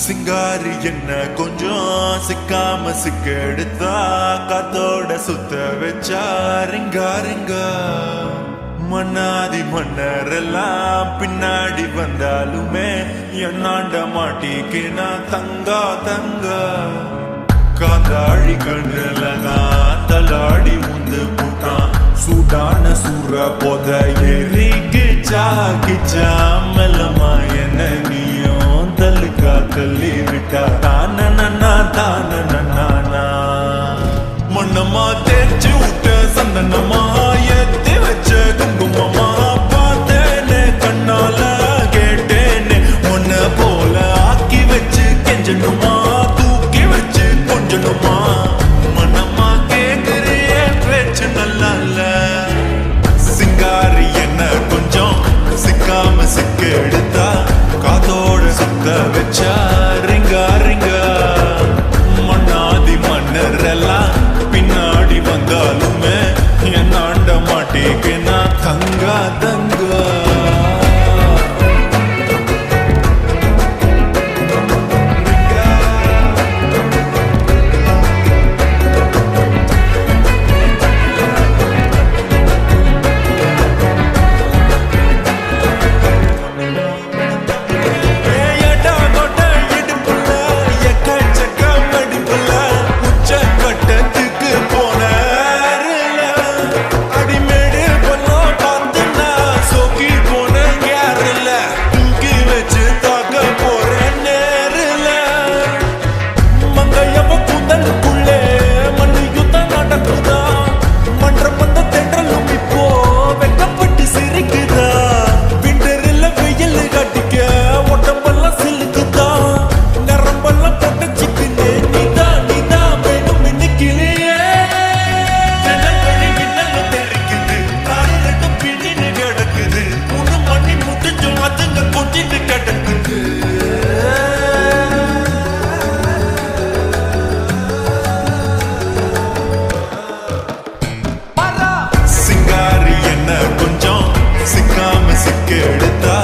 சிங்காரி என்ன கொஞ்சம் சிக்காம சிக்க எடுத்தா காத்தோட சுத்த வச்சா ரிங்கா ரிங்கா மன்னாதி மன்னரெல்லாம் பின்னாடி வந்தாலுமே என்னாண்ட மாட்டிக்கினா தங்கா தங்கா காந்தாழி கண்ணுலனா தலாடி முந்து புட்டான் சூடான சூற போத எரிக்கிச்சா கிச்சா மெல்லமா என்ன நீயும் தள்ளுக்கா தள்ளி விட்டா தானனா தானனா மண்ணமா தேய்ச்சி விட்ட சந்தனமா ஏத்தி வச்ச குங்குமமா பார்த்தேனே கண்ணால கேட்டேனே உன்ன போல ஆக்கி வச்சு கெஞ்சணுமா தூக்கி வச்சு கொஞ்சணுமா மனமா கேக்குறிய பேச்சு நல்லா இல்ல சிங்காரி என்ன கொஞ்சம் சிக்காம சிக்க எடுத்தா காதோட சுத்த வச்சா ரிங்கா ரிங்கா மண்ணாதி மன்னரெல்லாம் பின்னாடி வந்தாலுமே என்னாண்ட மாட்டேன்னா தங்கா தங்கா சிக்காம சிக்க எடுத்தா